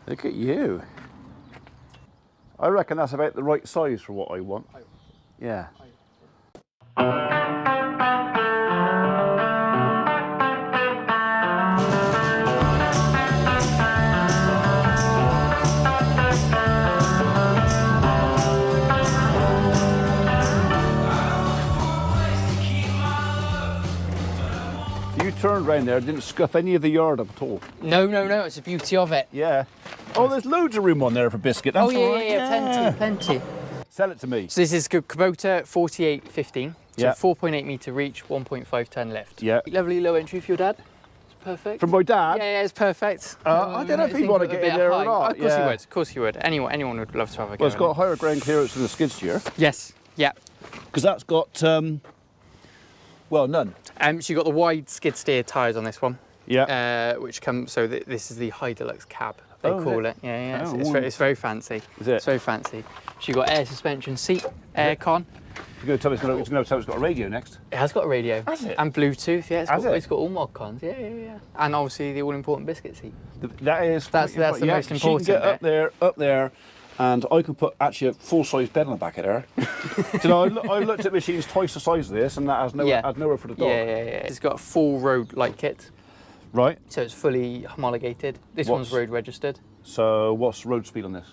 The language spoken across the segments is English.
Look at you. I reckon that's about the right size for what I want. Yeah. You turned round there, didn't scuff any of the yard up at all. No, it's the beauty of it. Yeah. Oh, there's loads of room on there for biscuit. That's all right. Yeah, plenty. Sell it to me. So this is Kubota 4815. So 4.8 metre reach, 1.5 tonne lift. Yeah. Lovely low entry for your dad. It's perfect. From my dad? Yeah, it's perfect. I don't know if he'd want to get in there or not. Of course he would. Of course he would. Anyone would love to have a go. Well, it's got higher ground clearance than the skid steer. Yes. Yeah. Because that's got, well, none. So you got the wide skid steer tyres on this one. Yeah. Which come. So this is the high deluxe cab. They call it. Yeah. Oh, it's very fancy. Is it? It's very fancy. So you got air suspension seat, air con. You're going to tell me it's got a radio next. It has got a radio. Has it? And Bluetooth. Yeah. It's got all mod cons. Yeah. And obviously the all important biscuit seat. That's the most important. She can get up there, and I can put actually a full-size bed on the back of there. You know, I looked at machines twice the size of this, and that has nowhere for the dog. Yeah. It's got a full road light kit. Right. So it's fully homologated. This one's road registered. So what's road speed on this?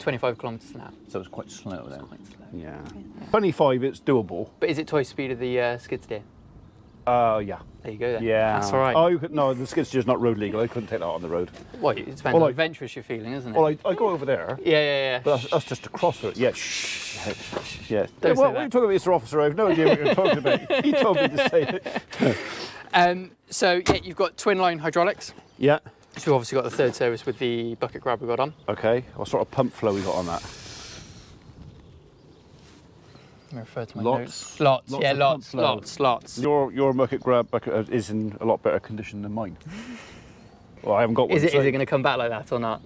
25 kilometres an hour. So it's quite slow then. It's quite slow. Yeah. 25, it's doable. But is it twice speed of the skid steer? Yeah. There you go then. Yeah. That's all right. Oh, no, the skid steer's not road legal. I couldn't take that on the road. Well, it depends how adventurous you're feeling, isn't it? Well, I go over there. Yeah. But that's just a crossroad. Yeah. Shh. Yeah. Don't what are you talking about, Mr. Officer? I have no idea what you're talking about. He told me to say it. So yeah, you've got twin line hydraulics. Yeah. So you've obviously got the third service with the bucket grab we got on. Okay. What sort of pump flow we got on that? I refer to my Lots. notes. Lots. Your bucket grab bucket is in a lot better condition than mine. Well, I haven't got one. Is it going to come back like that or not?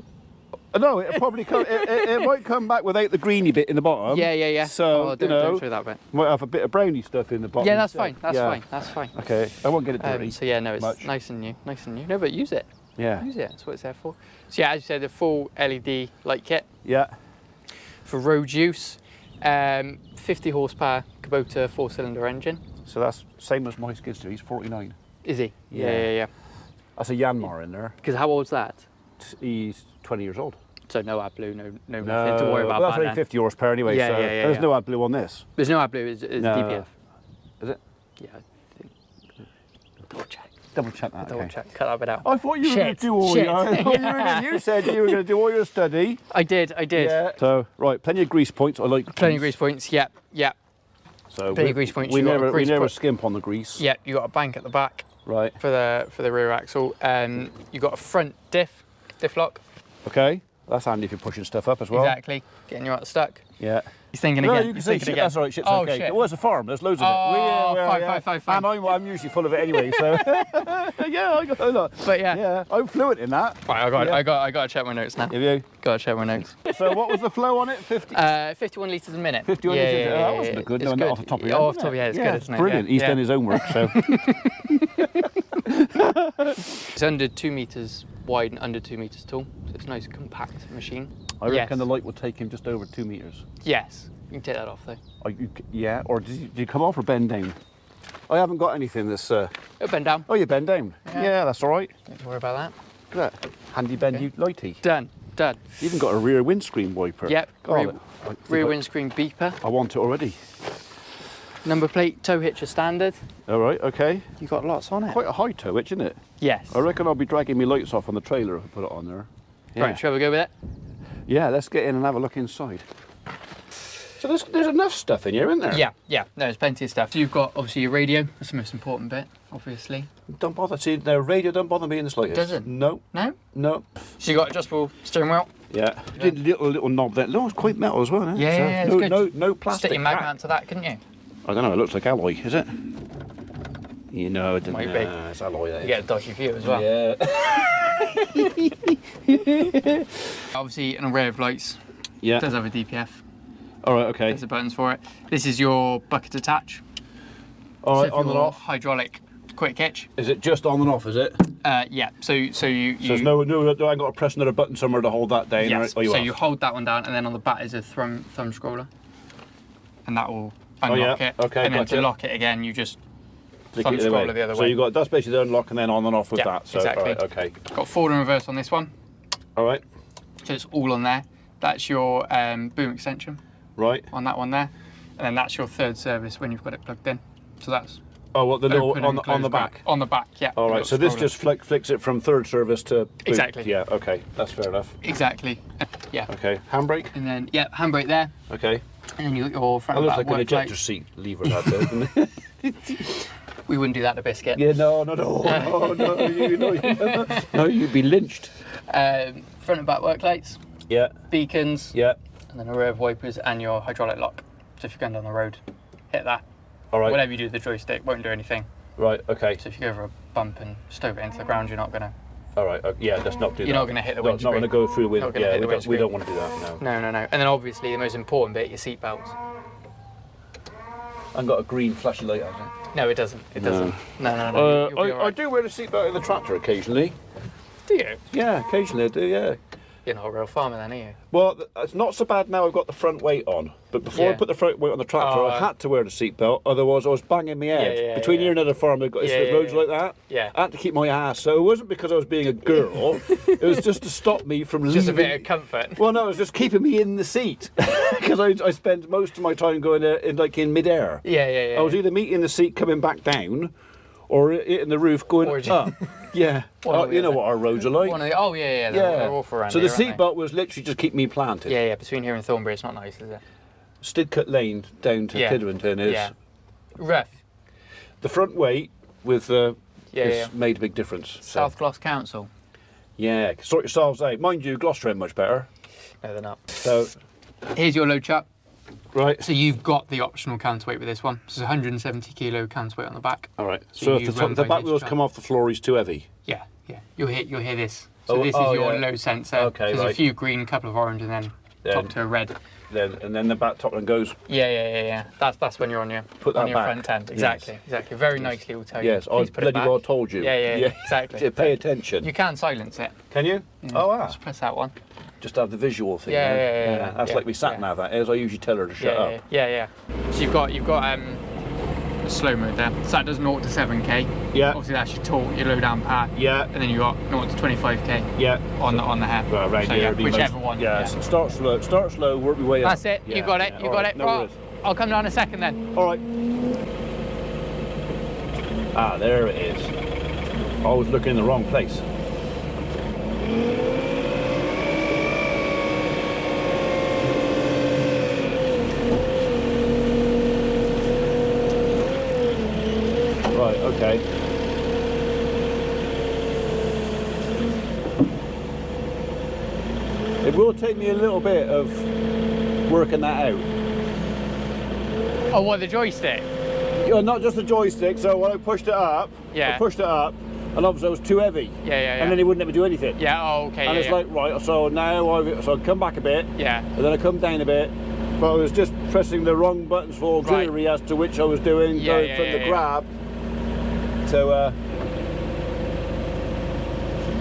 No, it'll probably come. It might come back without the greeny bit in the bottom. Yeah. So don't throw that bit. Might have a bit of browny stuff in the bottom. Yeah, that's fine. That's fine. Okay, I won't get it dirty. So yeah, no, it's much. nice and new. No, but use it. Yeah. Use it. That's what it's there for. So yeah, as you said, the full LED light kit. Yeah. For road use, 50 horsepower Kubota 4-cylinder engine. So that's same as my skid steer. He's 49. Is he? Yeah. Yeah. That's a Yanmar in there. Because how old's that? He's 20 years old. So no AdBlue, no nothing to worry about. Well, that's only 50 horsepower anyway. Yeah, so there's no AdBlue on this. There's no AdBlue. It's DPF. Is it? Yeah. I think. Double check. Double check that. Double check. Cut that bit out. I thought you were going to do all your. You said you were going to do all your study. I did. Yeah. So right, plenty of grease points. I like plenty of grease points. Yeah. So plenty of grease points. We never skimp on the grease. Yeah. You got a bank at the back. Right. For the rear axle. You got a front diff lock. Okay. That's handy if you're pushing stuff up as well. Exactly. Getting you out stuck. Yeah. He's thinking again. You can say shit. That's all right. Shit's okay. Shit. Well, it's a farm. There's loads of it. Fine. And I'm usually full of it anyway. So yeah, I got a lot. But yeah, I'm fluent in that. Right, I got to check my notes now. Have you? Got to check my notes. So what was the flow on it? 51 litres a minute. 51 litres. That wasn't a good. It's knowing good. that off the top of your head. Off the top of your head, it's good, isn't it? Brilliant. He's done his own work. So it's under 2 metres wide and under 2 metres tall. So it's a nice compact machine. I reckon the light will take him just over 2 metres. Yes. You can take that off though. Yeah, or did you come off or bend down? I haven't got anything this... It'll bend down. Oh, you bend down? Yeah, that's all right. Don't worry about that. Look at that. Handy bendy lighty. Done. You even got a rear windscreen wiper. Yep. Rear windscreen beeper. I want it already. Number plate, tow hitch are standard. All right, okay. You got lots on it. Quite a high tow hitch, isn't it? Yes. I reckon I'll be dragging my lights off on the trailer if I put it on there. Yeah. Right, shall we go with it? Yeah, let's get in and have a look inside. So there's enough stuff in here, isn't there? Yeah. No, there's plenty of stuff. So you've got obviously your radio. That's the most important bit, obviously. Don't bother. See, the radio don't bother me in the slightest. Doesn't? No. So you got adjustable steering wheel. Yeah. Little knob there. No, it's quite metal as well, isn't it? Yeah, so it's good. No plastic. Stick your magnet to that, couldn't you? I don't know. It looks like alloy, is it? You know, it might be. It's alloy. You get a dodgy view as well. Yeah. Obviously, an array of lights. Yeah. It does have a DPF. All right. Okay. There's the buttons for it. This is your bucket attach. All right. So on and off. Hydraulic quick hitch. Is it just on and off, is it? Yeah, so you... So there's no, I ain't got to press another button somewhere to hold that down? Yes, or so you hold that one down, and then on the back is a thumb scroller. And that will unlock it. Okay, and then to lock it again, you just thumb scroller the other way. So you got, that's basically the unlock and then on and off with that. So, exactly. All right, okay. Got forward and reverse on this one. All right. So it's all on there. That's your boom extension. Right. On that one there. And then that's your third service when you've got it plugged in. So that's... Oh, what, the little, on the back? On the back, yeah. All right, so this just flicks it from third service to boot. Exactly. Yeah, okay, that's fair enough. Exactly, yeah. Okay, handbrake? And then, yeah, handbrake there. Okay. And then you got your front and back looks like an ejector seat lever, that doesn't it? We wouldn't do that to Biscuit. Yeah, no, you'd be lynched. Front and back work lights. Yeah. Beacons. Yeah. And then a rear wipers and your hydraulic lock. So if you're going down the road, hit that. All right. Whatever you do with the joystick won't do anything. Right, okay. So if you go over a bump and stove it into the ground, you're not going to... All right, yeah, let's not do that. You're not going to hit the windscreen. Not going to go through the windscreen. Yeah, we don't want to do that, no. No. And then obviously the most important bit, your seat belts. I've got a green flashy light on it. No, it doesn't. It doesn't. No. I do wear a seatbelt in the tractor occasionally. Do you? Yeah, occasionally I do, yeah. You're not a real farmer then, are you? Well, it's not so bad now I've got the front weight on. But before I put the front weight on the tractor, I had to wear the seatbelt, otherwise I was banging my head. Between here and another farm, I've got roads like that. Yeah. I had to keep my ass. So it wasn't because I was being a girl, it was just to stop me from leaving. Just a bit of comfort. Well, no, it was just keeping me in the seat. Because I spend most of my time going in mid-air. Yeah. I was either meeting the seat coming back down, or hitting the roof going up. Yeah. You know what our roads are like. They're awful around so here, the seatbelt was literally just keep me planted. Yeah, between here and Thornbury it's not nice, is it? Stidcut Lane down to Kidderminton is rough. The front weight with made a big difference. South Glos Council. Yeah, sort yourselves out. Mind you, Gloucester ain't much better. No, they're not. So here's your load chart. Right. So you've got the optional counterweight with this one. This is 170 kilo counterweight on the back. All right. So if the back wheels come off the floor, he's too heavy. Yeah. You'll hear this. So this is your low sensor. Okay, There's a few green, couple of orange, and then top to a red. Then the back top one goes. Yeah. That's when you're on your front end. Exactly. Very nicely, will tell you. Yes, I bloody well told you. Yeah, exactly. Pay attention. You can silence it. Can you? Yeah. Oh, Just press that one. Just have the visual thing. Yeah. That's like we sat nav. That is. I usually tell her to shut up. Yeah. So you've got a slow mode there. So that does 0 to 7k. Yeah. Obviously that's your torque, your low down power. Yeah. And then you got 0 to 25k. Yeah. On the hair. Right. So whichever one. Yeah. So start slow. Work your way up. That's it. You got it. You got it. No worries. I'll come down in a second then. All right. Ah, there it is. I was looking in the wrong place. Right, okay. It will take me a little bit of working that out. Oh, what, the joystick? Yeah, not just the joystick, so when I pushed it up, and obviously it was too heavy. Yeah. And then he wouldn't let me do anything. Yeah, oh, okay. And it's like, right, so now I come back a bit. Yeah. And then I come down a bit. But I was just pressing the wrong buttons for auxiliary as to which I was doing, going from the grab. So,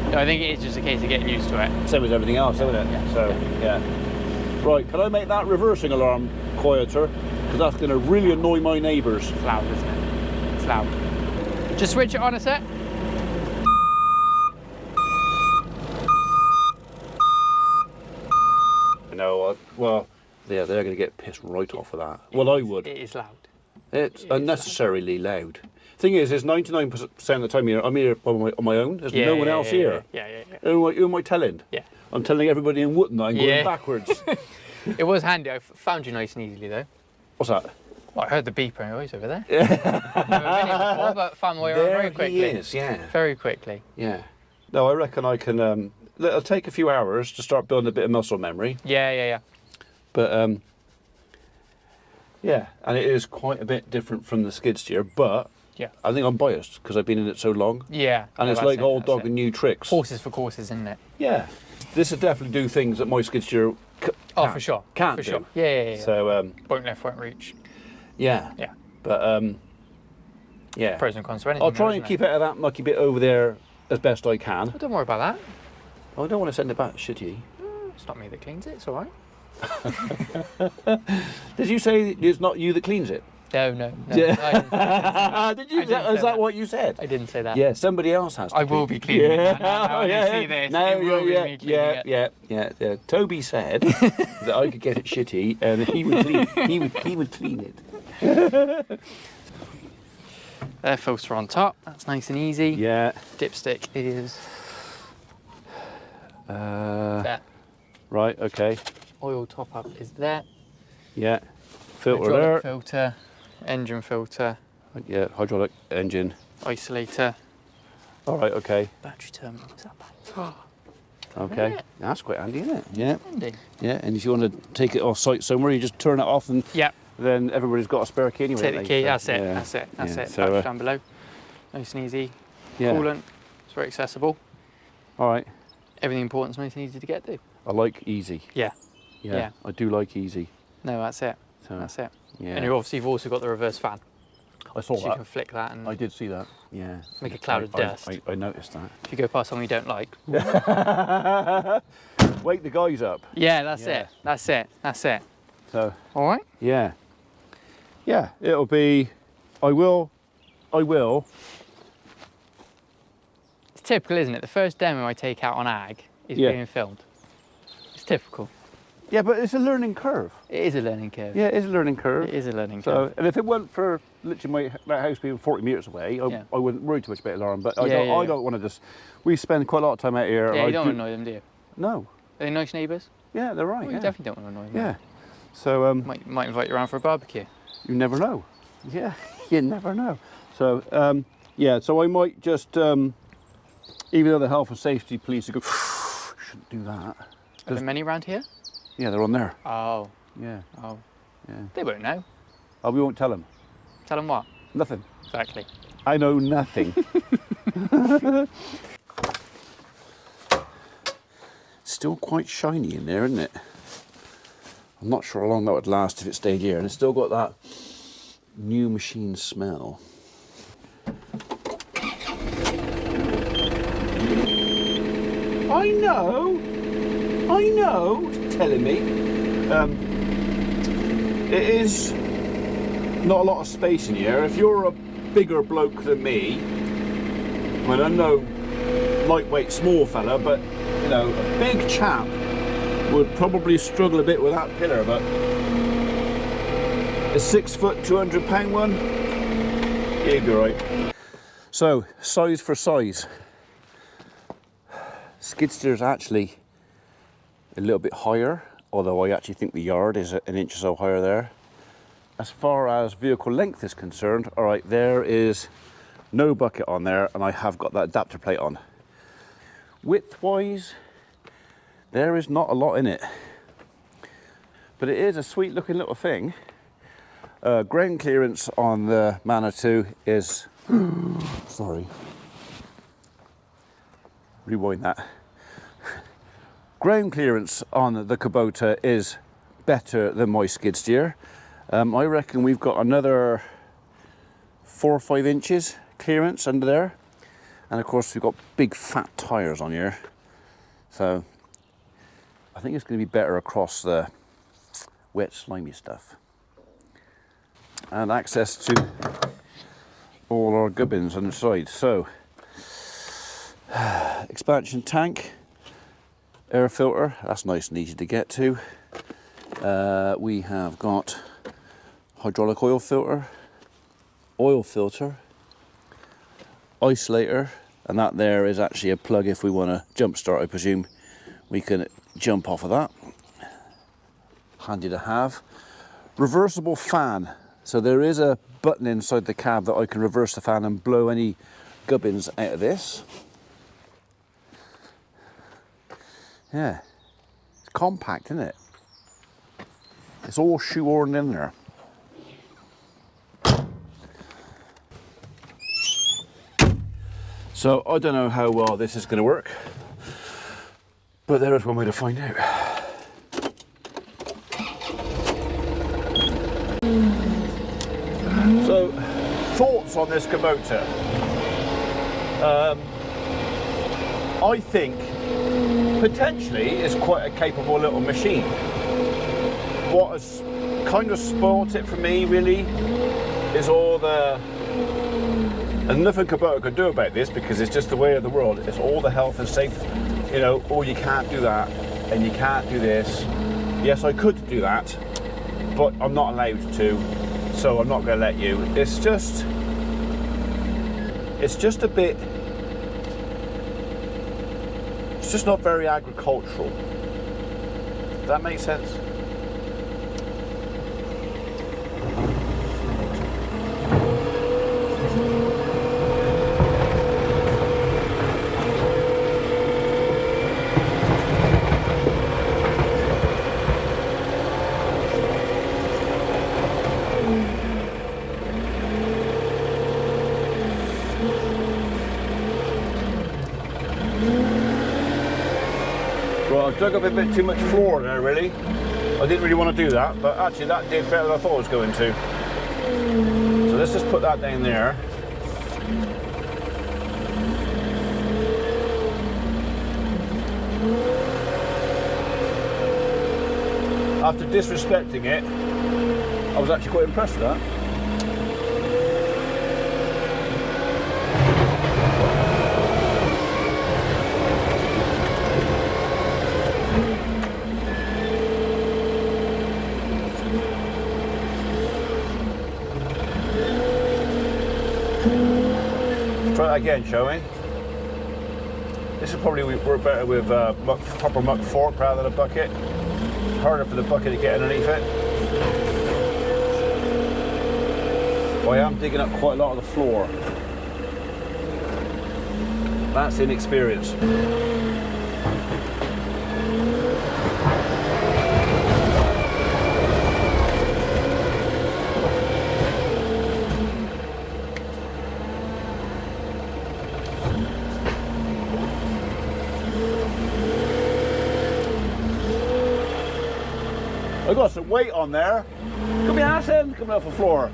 I think it is just a case of getting used to it. Same as everything else, isn't it? Yeah. So, yeah. Right, can I make that reversing alarm quieter? Because that's going to really annoy my neighbours. It's loud, isn't it? It's loud. Just switch it on a sec. No, well, yeah, they're going to get pissed right off of that. Well, I would. It is loud. It's unnecessarily loud. Thing is 99% of the time I'm here on my own. There's no one else here. Yeah. Who am I telling? Yeah. I'm telling everybody in Wotton that I'm going backwards. It was handy. I found you nice and easily though. What's that? Well, I heard the beeper and he's over there. Yeah. Never been here before, but found my way around very quickly. He is, yeah. Very quickly. Yeah. No, I reckon I can. It'll take a few hours to start building a bit of muscle memory. Yeah. But yeah, and it is quite a bit different from the skid steer, but yeah, I think I'm biased because I've been in it so long. Yeah. And it's like old dog and new tricks. Horses for courses, isn't it? Yeah. This will definitely do things that my skid steer for sure. Can't for do. Sure. Yeah. So won't left, won't reach. Yeah. Yeah. But Yeah. Pros and cons to anything. I'll try and keep out of that mucky bit over there as best I can. Well, don't worry about that. I don't want to send it back shitty. It's not me that cleans it, it's alright. Did you say it's not you that cleans it? No. Yeah. Did you? Is that what you said? I didn't say that. Yeah, somebody else has to. I will be cleaning it. Yeah. You see this. It will be me cleaning it. Yeah. Toby said that I could get it shitty and he would clean it. Air filter on top. That's nice and easy. Yeah. Dipstick is there. Right. Okay. Oil top up is there. Yeah. Filter Hydraulic there. filter, engine filter. Yeah. Hydraulic engine. Isolator. All right. Okay. Battery terminal. Is that bad? Okay. Yeah. That's quite handy, isn't it? Yeah. Handy. Yeah. And if you want to take it off site somewhere, you just turn it off and. Yeah. Then everybody's got a spare key anyway. Take the key. So, That's it. yeah. That's it. So, Battery down below. Nice and easy. Yeah. Coolant. It's very accessible. All right. Everything important's nice and easy to get to. I like easy. Yeah. Yeah. I do like easy. No, that's it. So, That's it. Yeah. And you've also got the reverse fan. I saw So you can flick that and I did see that. Yeah. make a cloud of dust. I noticed that. If you go past someone you don't like. Wake the guys up. Yeah, that's it. That's it. So. All right. Yeah. Yeah. It'll be. I will. It's typical, isn't it? The first demo I take out on ag is being filmed. It's typical. Yeah, but it's a learning curve. It is a learning curve. Yeah, it is a learning curve. It is a learning So, curve. and if it weren't for literally that house being 40 metres away, I wouldn't worry too much about alarm. But I don't want to just. We spend quite a lot of time out here. Yeah, you don't want to annoy them, do you? No. Are they nice neighbours? Yeah, they're right. Well, you definitely don't want to annoy them. Yeah. So Might invite you around for a barbecue. you never know. Yeah, you never know. So yeah, so I might just even though the health and safety police go, shouldn't do that. Are there many around here? Yeah, they're on there. Oh. Yeah. Oh. Yeah. They won't know. Oh, we won't tell them. Tell them what? Nothing. Exactly. I know nothing. Still quite shiny in there, isn't it? I'm not sure how long that would last if it stayed here, and it's still got that new machine smell. I know, it's telling me. It is not a lot of space in here. If you're a bigger bloke than me, I mean, I'm no lightweight small fella, but you know, a big chap would probably struggle a bit with that pillar, but a 6 foot, 200 pound one, yeah, you'd be right. So, size for size. Skid steer's actually a little bit higher, although I actually think the yard is an inch or so higher there. As far as vehicle length is concerned, all right, there is no bucket on there, and I have got that adapter plate on. Width-wise, there is not a lot in it, but it is a sweet looking little thing. Ground clearance on the Manitou is, sorry, rewind that. Ground clearance on the Kubota is better than my skid steer. I reckon we've got another 4 or 5 inches clearance under there, and of course we've got big fat tires on here, so I think it's going to be better across the wet slimy stuff. And access to all our gubbins on the side. So expansion tank, air filter, that's nice and easy to get to. We have got hydraulic oil filter, isolator, and that there is actually a plug if we want to jump start. I presume we can jump off of that. Handy to have. Reversible fan, so there is a button inside the cab that I can reverse the fan and blow any gubbins out of this. Yeah, it's compact, isn't it? It's all shoehorned in there. So I don't know how well this is going to work, but there is one way to find out. So, thoughts thoughts on this Kubota. I think potentially it's quite a capable little machine. What has kind of spoilt it for me really is all the, and nothing Kubota could do about this because it's just the way of the world, it's all the health and safety, you know, oh you can't do that and you can't do this. Yes, I could do that, but I'm not allowed to, so I'm not going to let you. It's just a bit, it's just not very agricultural. Does that make sense? Well, I dug up a bit too much floor there, really. I didn't really want to do that, but actually that did better than I thought it was going to. So let's just put that down there. After disrespecting it, I was actually quite impressed with that. Try that again, shall we? This will probably work better with proper muck fork rather than a bucket. Harder for the bucket to get underneath it. Well, I am digging up quite a lot of the floor. That's inexperience. I got some weight on there. Come your ass in, coming off the floor.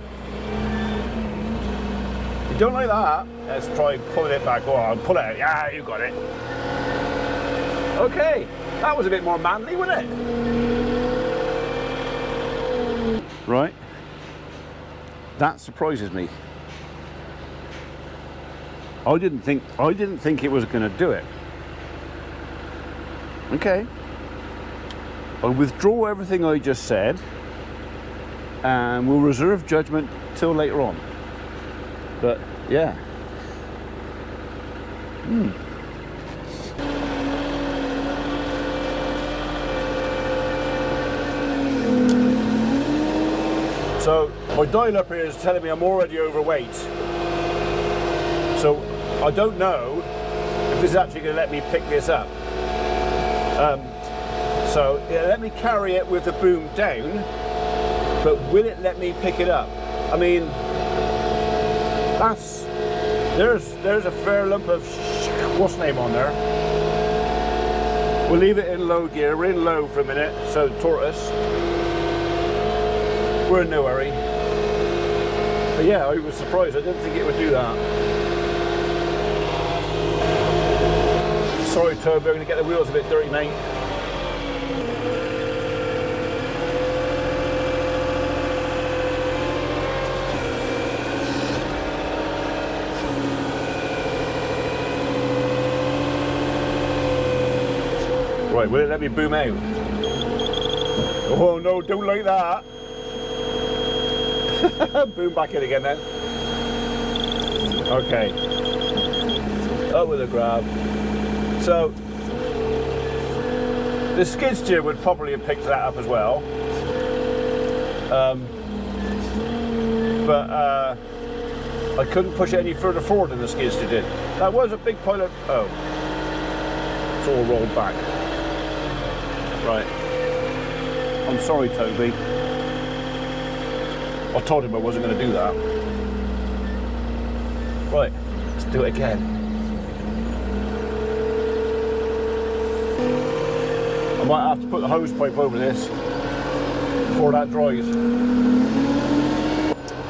You don't like that? Let's try pulling it back. Go on, pull it out. Yeah, you got it. Okay, that was a bit more manly, wasn't it? Right. That surprises me. I didn't think it was going to do it. Okay. I'll withdraw everything I just said and we'll reserve judgment till later on. But yeah. So my dial up here is telling me I'm already overweight. So I don't know if this is actually going to let me pick this up. So it'll let me carry it with the boom down, but will it let me pick it up? I mean, there's a fair lump of what's the name on there. We'll leave it in low gear. We're in low for a minute, so tortoise. We're in no hurry. But yeah, I was surprised. I didn't think it would do that. Sorry, Toby, I'm going to get the wheels a bit dirty, mate. Right, will it let me boom out? Oh no, don't like that. Boom back in again then. Okay. Up with a grab. So, the skid steer would probably have picked that up as well. But I couldn't push it any further forward than the skid steer did. That was a big pile of, oh. It's all rolled back. Right. I'm sorry, Toby. I told him I wasn't going to do that. Right, let's do it again. I might have to put the hose pipe over this before that dries.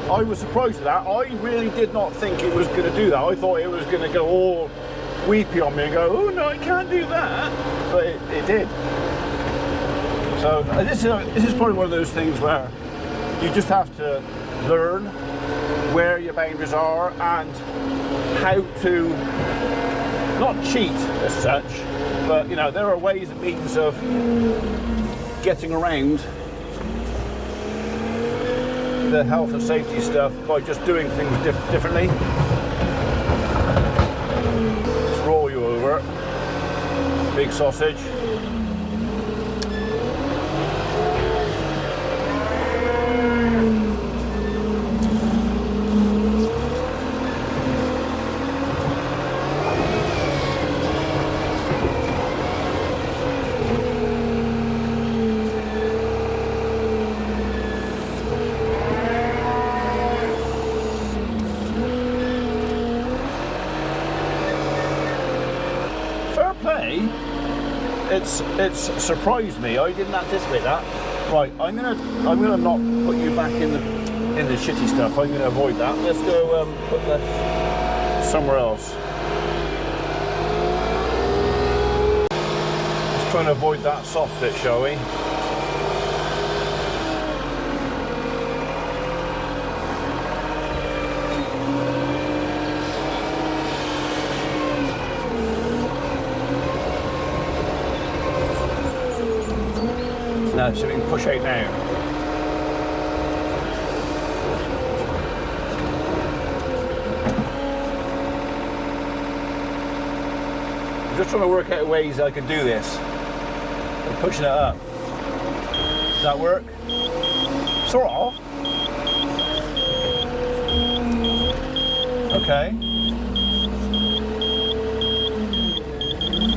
I was surprised at that. I really did not think it was going to do that. I thought it was going to go all weepy on me and go, oh no, I can't do that. But it did. So this is probably one of those things where you just have to learn where your boundaries are and how to not cheat as such, but you know, there are ways and means of getting around the health and safety stuff by just doing things differently. Let's roll you over, big sausage. It's surprised me. I didn't anticipate that. Right, I'm gonna not put you back in the shitty stuff. I'm gonna avoid that. Let's go put this somewhere else. Let's try and avoid that soft bit, shall we? No, so we can push out now. I'm just trying to work out ways I can do this. I'm pushing it up. Does that work? Sort of. Okay.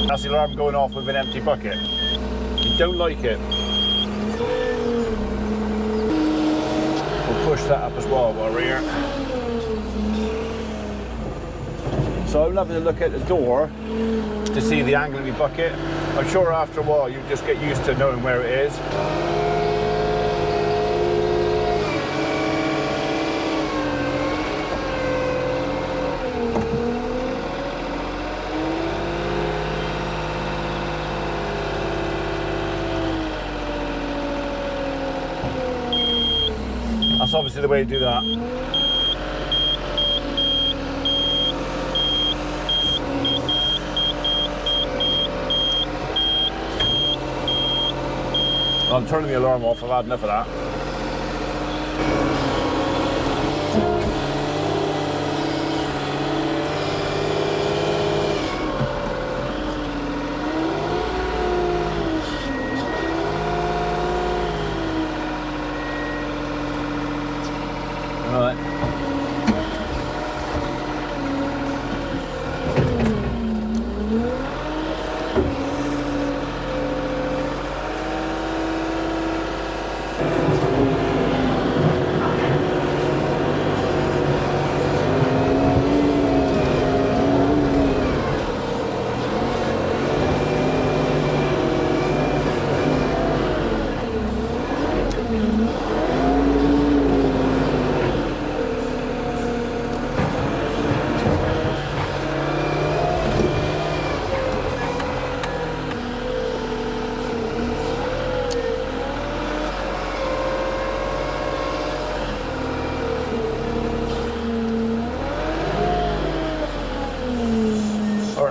That's the alarm going off with an empty bucket. You don't like it. Push that up as well while we're here. So I'm having to look at the door to see the angle of your bucket. I'm sure after a while you just get used to knowing where it is. That's obviously the way to do that. Well, I'm turning the alarm off. I've had enough of that.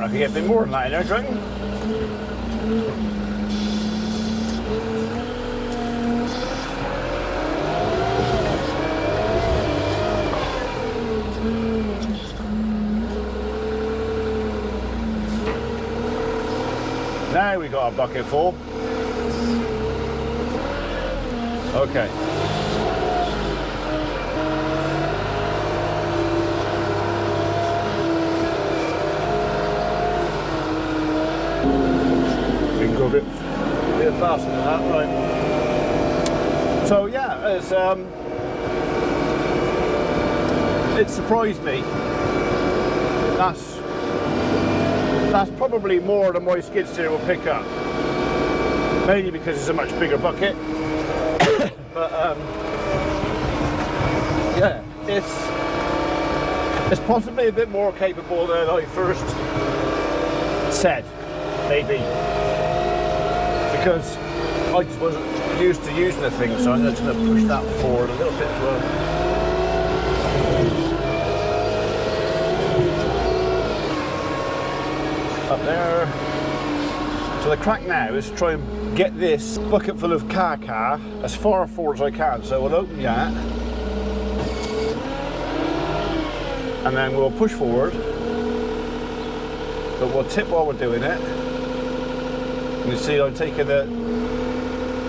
I can get a bit more than that in there, do you reckon? Now we got a bucket full. Okay. Go a bit faster than that, right? So yeah, it surprised me. That's probably more than my skid steer will pick up, mainly because it's a much bigger bucket. But yeah. it's possibly a bit more capable than I first said, maybe, because I just wasn't used to using the thing, so I'm just going to push that forward a little bit as well. Up there. So the crack now is to try and get this bucket full of caca as far forward as I can. So we'll open that, and then we'll push forward, but we'll tip while we're doing it. You see I'm taking the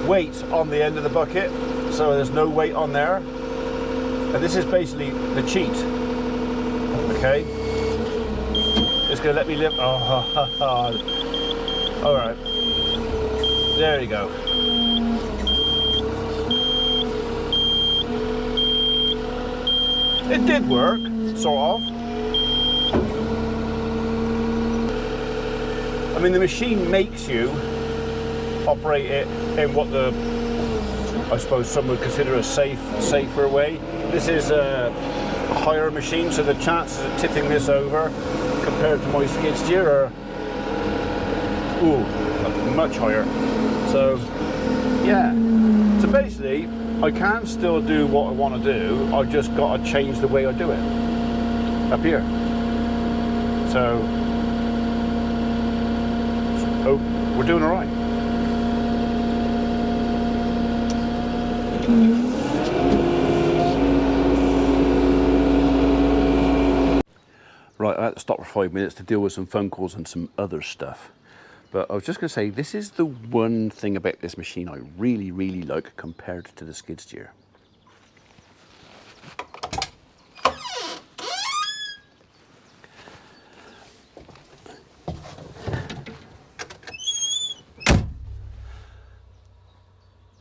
weight on the end of the bucket, so there's no weight on there, and this is basically the cheat. Okay, it's going to let me lift. Oh, all right, there you go. It did work, sort of. I mean, the machine makes you operate it in what I suppose some would consider a safer way. This is a higher machine, so the chances of tipping this over compared to my skid steer are much higher. So yeah, so basically I can still do what I want to do. I've just got to change the way I do it up here. So we're doing all right. Right, I had to stop for 5 minutes to deal with some phone calls and some other stuff. But I was just going to say, this is the one thing about this machine I really, really like compared to the skid steer.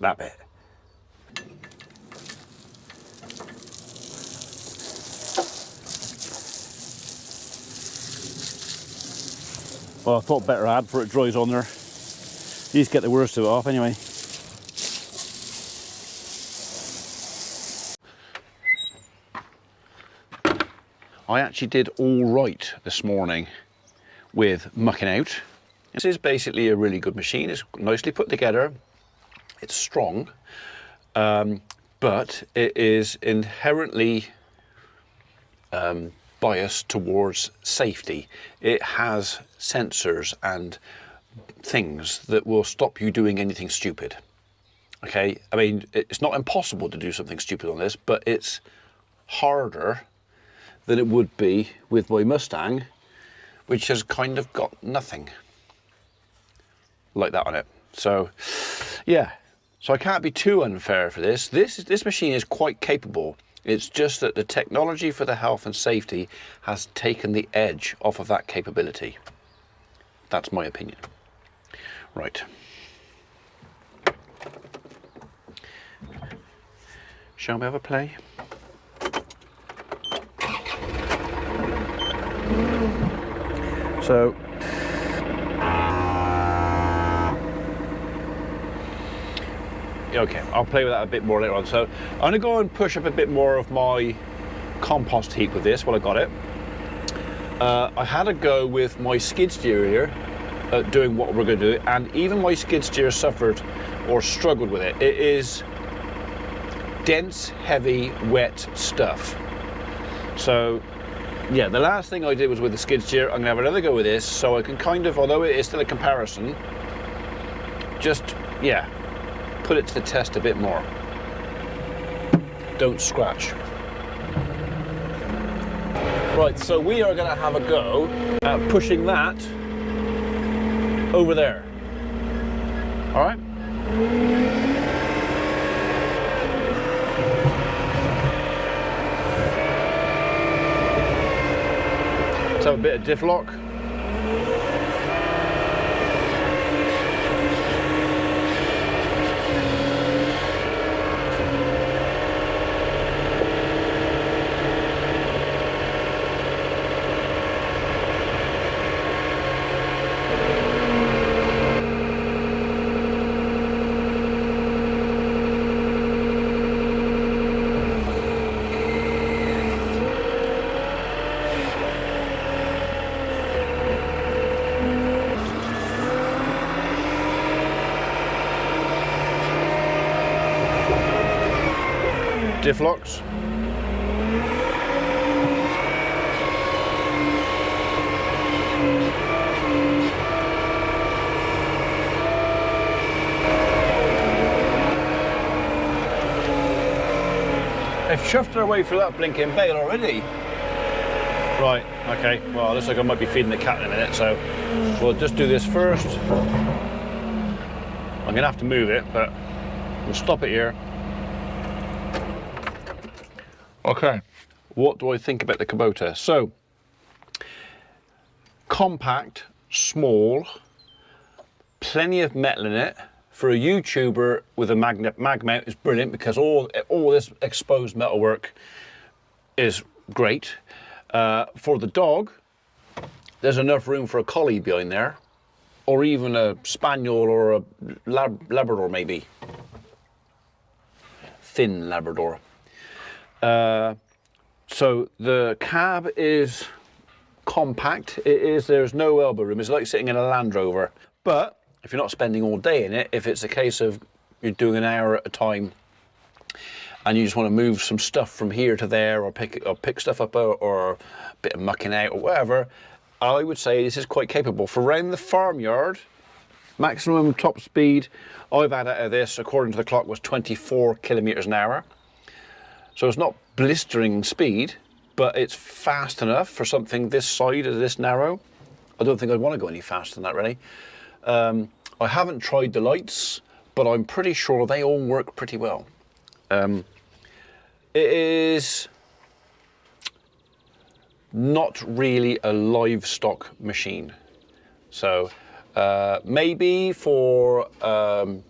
That bit. Well, I thought better add before it dries on there. These get the worst of it off anyway. I actually did all right this morning with mucking out. This is basically a really good machine. It's nicely put together. It's strong, but it is inherently biased towards safety. It has sensors and things that will stop you doing anything stupid. Okay, I mean, it's not impossible to do something stupid on this, but it's harder than it would be with my Mustang, which has kind of got nothing like that on it. So yeah, so I can't be too unfair for this. This machine is quite capable. It's just that the technology for the health and safety has taken the edge off of that capability. That's my opinion. Right. Shall we have a play? So, okay, I'll play with that a bit more later on. So I'm going to go and push up a bit more of my compost heap with this while I got it. I had a go with my skid steer here, doing what we're going to do, and even my skid steer suffered or struggled with it. It is dense, heavy, wet stuff. So yeah, the last thing I did was with the skid steer. I'm going to have another go with this, so I can kind of, although it is still a comparison, just, yeah, put it to the test a bit more. Don't scratch. Right, so we are going to have a go at pushing that over there. All right? Let's have a bit of diff lock. diff locks. They've chuffed their way through that blinking bale already. Right, okay, well, it looks like I might be feeding the cat in a minute, so we'll just do this first. I'm gonna have to move it, but we'll stop it here. Okay, what do I think about the Kubota? So, compact, small, plenty of metal in it. For a YouTuber with a mag mount is brilliant because all this exposed metalwork is great. For the dog, there's enough room for a collie behind there, or even a spaniel or a Labrador maybe. Thin Labrador. So the cab is compact. There's no elbow room. It's like sitting in a Land Rover. But if you're not spending all day in it, if it's a case of you're doing an hour at a time and you just want to move some stuff from here to there, or pick stuff up, or a bit of mucking out or whatever, I would say this is quite capable. For around the farmyard, maximum top speed I've had out of this, according to the clock, was 24 kilometers an hour. So it's not blistering speed, but it's fast enough for something this side of this narrow. I don't think I'd want to go any faster than that, really. I haven't tried the lights, but I'm pretty sure they all work pretty well. It is not really a livestock machine. So maybe for, well,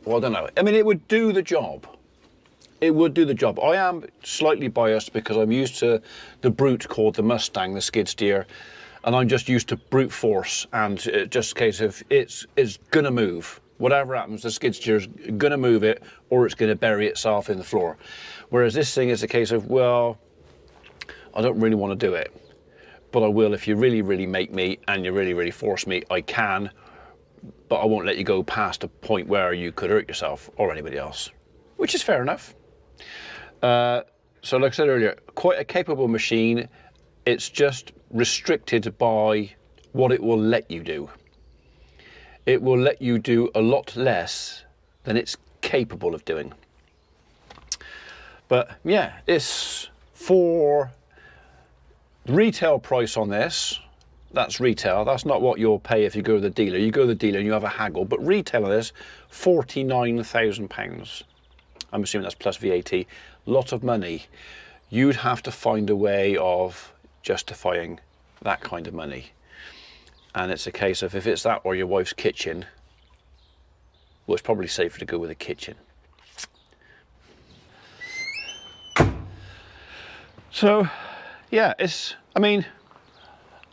I don't know. I mean, it would do the job. It would do the job. I am slightly biased because I'm used to the brute called the Mustang, the skid steer, and I'm just used to brute force, and it's just a case of it's gonna move. Whatever happens, the skid steer's gonna move it, or it's gonna bury itself in the floor. Whereas this thing is a case of, well, I don't really want to do it, but I will if you really, really make me, and you really, really force me, I can, but I won't let you go past a point where you could hurt yourself or anybody else, which is fair enough. So like I said earlier, quite a capable machine. It's just restricted by what it will let you do. It will let you do a lot less than it's capable of doing. But yeah, it's for retail price on this. That's retail. That's not what you'll pay if you go to the dealer. You go to the dealer and you have a haggle, but retail on this, £49,000. I'm assuming that's plus VAT. Lot of money. You'd have to find a way of justifying that kind of money. And it's a case of, if it's that or your wife's kitchen, well, it's probably safer to go with a kitchen. So yeah, I mean,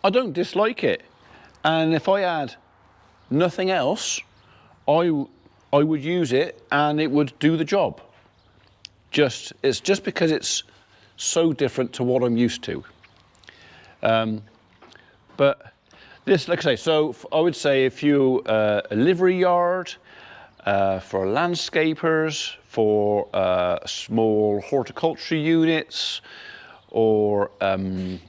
I don't dislike it. And if I had nothing else, I would use it and it would do the job. It's just because it's so different to what I'm used to. But this, like I say, so I would say if you a livery yard, for landscapers, for small horticulture units, or I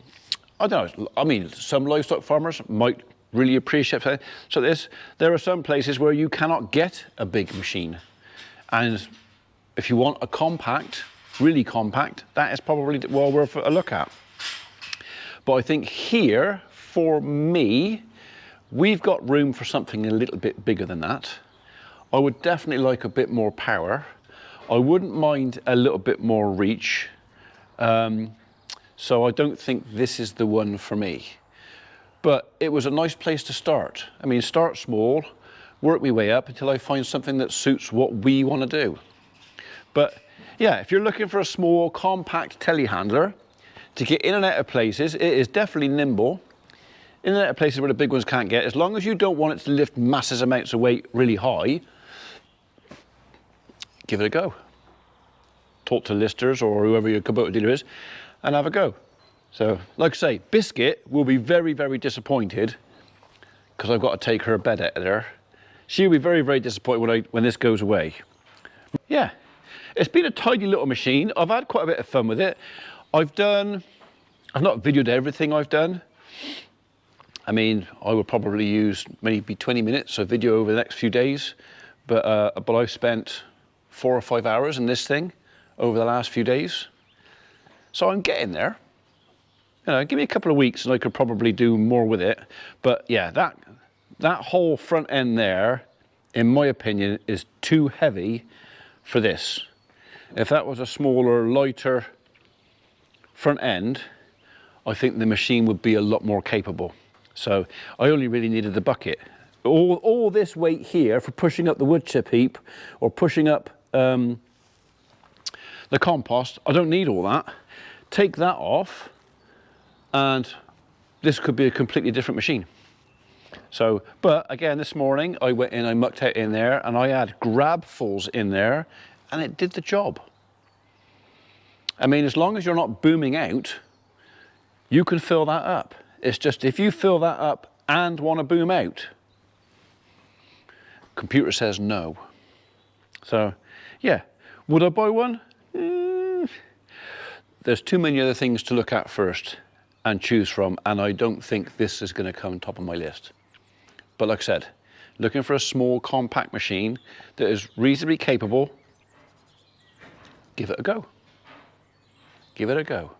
don't know, I mean, some livestock farmers might really appreciate it. So there are some places where you cannot get a big machine, and if you want a compact, really compact, that is probably well worth a look at. But I think here, for me, we've got room for something a little bit bigger than that. I would definitely like a bit more power. I wouldn't mind a little bit more reach. So I don't think this is the one for me. But it was a nice place to start. I mean, start small, work my way up until I find something that suits what we want to do. But yeah, if you're looking for a small, compact telehandler to get in and out of places, it is definitely nimble. In and out of places where the big ones can't get, as long as you don't want it to lift massive amounts of weight really high, give it a go. Talk to listers or whoever your Kubota dealer is and have a go. So, like I say, Biscuit will be very, very disappointed because I've got to take her bed out of there. She'll be very, very disappointed when this goes away. Yeah, It's been a tidy little machine. I've had quite a bit of fun with it. I've not videoed everything I've done. I mean, I would probably use maybe 20 minutes of video over the next few days, but I've spent 4 or 5 hours in this thing over the last few days. So I'm getting there. You know, give me a couple of weeks and I could probably do more with it. But yeah, that whole front end there, in my opinion, is too heavy for this. If that was a smaller, lighter front end, I think the machine would be a lot more capable. So I only really needed the bucket. All this weight here for pushing up the wood chip heap or pushing up the compost, I don't need all that. Take that off and this could be a completely different machine. So, but again, this morning I went in, I mucked out in there and I had grabfuls in there and it did the job. I mean, as long as you're not booming out, you can fill that up. It's just if you fill that up and want to boom out, computer says no. So yeah, would I buy one? There's too many other things to look at first and choose from, and I don't think this is going to come top of my list. But like I said, looking for a small compact machine that is reasonably capable, give it a go. Give it a go.